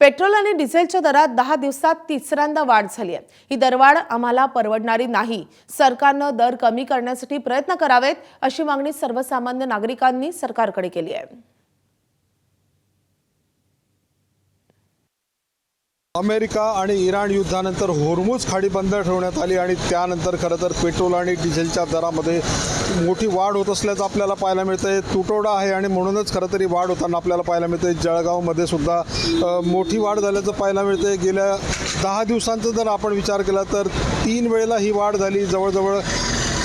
Petrol आणि डिझेलच्या दरात 10 दिवसात तिसऱ्यांदा वाढ झाली आहे। ही दरवाढ आम्हाला परवडणारी नाही। सरकारनं दर कमी करण्यासाठी प्रयत्न करावेत अशी मागणी सर्वसामान्य नागरिकांनी सरकारकडे केली आहे। अमेरिका आणि इराण युद्धानंतर होर्मुझ खाडी बंद ठेवण्यात आली आणि त्यानंतर खरं तर पेट्रोल आणि डिझेलच्या दरामध्ये मोठी वाढ होत असल्याचं आपल्याला पाहायला मिळतंय। तुटवडा आहे आणि म्हणूनच खरं तर ही वाढ होताना आपल्याला पाहायला मिळतंय। जळगावमध्ये सुद्धा मोठी वाढ झाल्याचं पाहायला मिळतंय। गेल्या 10 दिवसांचा जर आपण विचार केला तर 3 वेळेला ही वाढ झाली। जवळजवळ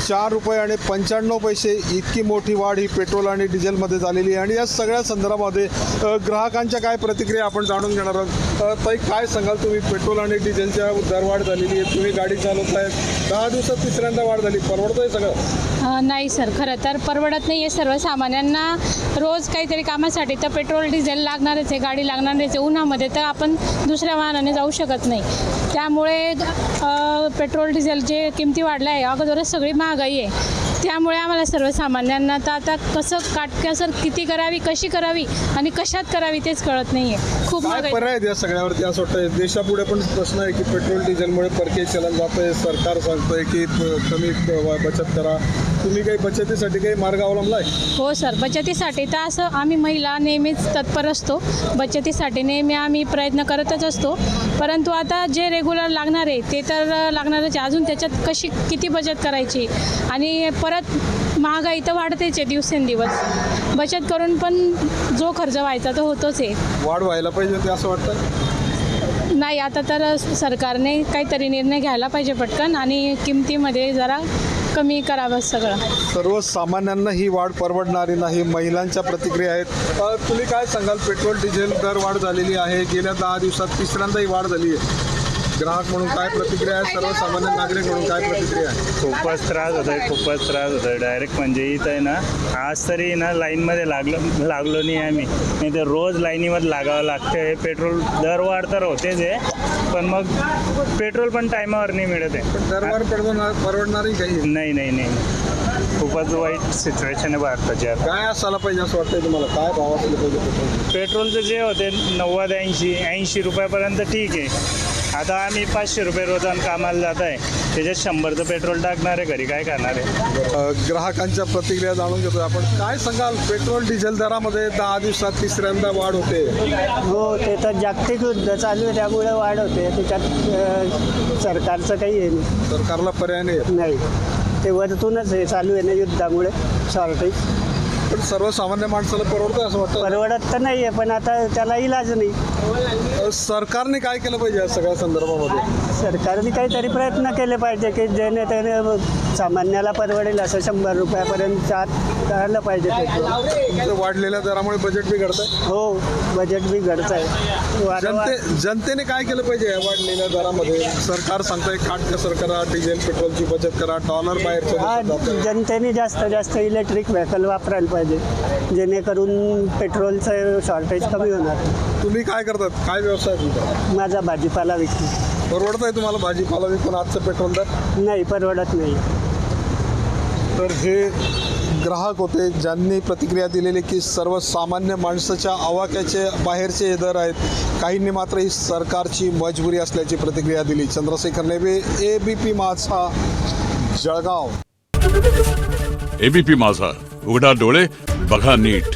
4 रुपये आणि 95 पैसे इतकी मोठी वाढ ही पेट्रोल आणि डिझेलमध्ये झालेली आहे। आणि या सगळ्या संदर्भामध्ये ग्राहकांच्या काय प्रतिक्रिया आपण जाणून घेणार आहोत। ताई, काय सांगाल तुम्ही? पेट्रोल आणि डिझेलच्या दरवाढ झालेली आहे, तुम्ही गाडी चालवत आहे, 10 दिवसात तिसऱ्यांदा वाढ झाली, परवडतंय सगळं? नाही सर, खरं तर परवडत नाही आहे। सर्वसामान्यांना रोज काहीतरी कामासाठी तर पेट्रोल डिझेल लागणारच आहे, गाडी लागणारच आहे। उन्हामध्ये तर आपण दुसऱ्या वाहनाने जाऊ शकत नाही, त्यामुळे पेट्रोल डिझेलचे किमती वाढल्या आहे। अगोदरच सगळी महागाई आहे, त्यामुळे आम्हाला सर्वसामान्यांना तर आता कसं काटकसर किती करावी, कशी करावी आणि कशात करावी तेच कळत नाही आहे। खूप काय पर्याय आहेत या सगळ्यावरती? असं वाटतं देशापुढे पण प्रश्न आहे की पेट्रोल डिझेलमुळे परकीय चलन जात आहे, सरकार सांगतंय की कमी बचत करा। तुम्ही काही बचतीसाठी काही मार्ग अवलंबला आहे? हो सर, बचतीसाठी तर असं आम्ही महिला नेहमीच तत्पर असतो, बचतीसाठी नेहमी आम्ही प्रयत्न करतच असतो। परंतु आता जे रेग्युलर लागणार आहे ते तर लागणारच आहे, अजून त्याच्यात किती बचत करायची आणि परत महागाई तर वाढतेच आहे दिवसेंदिवस। बचत करून पण जो खर्च व्हायचा तो होतोच आहे। वाढ व्हायला पाहिजे होती असं वाटतं? नाही, आता तर सरकारने काहीतरी निर्णय घ्यायला पाहिजे पटकन आणि किमतीमध्ये जरा कमी करावं सगळं। सर्वसामान्यांना ही वाढ परवडणारी नाही, महिलांच्या प्रतिक्रिया आहेत। तुम्ही काय सांगाल? पेट्रोल डिझेल दर वाढ झालेली आहे, गेल्या 10 दिवसात तिसऱ्यांदा ही वाढ झाली आहे। ग्राहक म्हणून काय प्रतिक्रिया आहे, सर्वसामान्य नागरिक म्हणून काय प्रतिक्रिया आहे? खूपच त्रास होत आहे, खूपच त्रास होत आहे। डायरेक्ट म्हणजे इथं आहे ना, आज तरी ना लाईनमध्ये लागलो नाही आम्ही, नाही तर रोज लाईनीमध्ये लागावं लागतं। पेट्रोल दरवाढ तर होतेच आहे, पण मग पेट्रोल पण टायमावर नाही मिळत आहे। पण दरवाढ परवडणारी काही नाही नाही नाही, खूपच वाईट सिच्युएशन आहे भारताची आता। काय असायला पाहिजे असं वाटतंय तुम्हाला? काय भाव असले पाहिजे पेट्रोलचं जे होते 90-80 रुपयापर्यंत ठीक आहे। आता आम्ही 500 रुपये रोजानं कामाला जात आहे, त्याच्यात 100चं पेट्रोल टाकणार आहे, घरी काय करणार आहे? ग्राहकांच्या प्रतिक्रिया जाणून घेतोय आपण। काय सांगाल? पेट्रोल डिझेल दरामध्ये 10 दिवसात तिसऱ्यांदा वाढ होते। हो, ते तर जागतिक युद्ध चालू आहे त्यामुळे वाढ होते, त्याच्यात सरकारचं काही हे नाही। सरकारला पर्याय नाही, ते वरतूनच हे चालू आहे ना युद्धामुळे शॉर्टेज। पण सर्वसामान्य माणसाला परवडतं असं वाटतं? परवडत तर नाही आहे, पण आता त्याला इलाज नाही। सरकारने काय केलं पाहिजे या सगळ्या संदर्भामध्ये? सरकारने काहीतरी प्रयत्न केले पाहिजे की जेणे त्याने सामान्याला परवडेल असं 100 रुपयापर्यंत करायला पाहिजे पेट्रोल। वाढलेल्या दरामुळे बजेट बिघडत आहे? हो, बजेट बी घडत आहे। जनतेने काय केलं पाहिजे या वाढलेल्या दरामध्ये? सरकार सांगतंय काटकसर करा, डिझेल पेट्रोलची बचत करा, डॉलर बाहेरच्या जनतेने जास्तीत जास्त इलेक्ट्रिक व्हेकल वापरायला पाहिजे, जेणेकरून पेट्रोलचं शॉर्टेज कमी होणार। तुम्ही काय करतात? काय व्यवसाय तुमचा? माझा भाजीपाला विकतो। परवडत आहे तुम्हाला भाजीपाला विकून आजचं पेट्रोल दर? नाही, परवडत नाही। तर हे ग्राहक होते ज्यांनी प्रतिक्रिया दिलेली की सर्वसामान्य माणसाच्या आवाक्याचे बाहेरचे हे दर आहेत। काहींनी मात्र ही सरकारची मजबुरी असल्याची प्रतिक्रिया दिली। चंद्रशेखर नेबे, ABP माझा, जळगाव। ABP माझा, उघडा डोळे बघा नीट।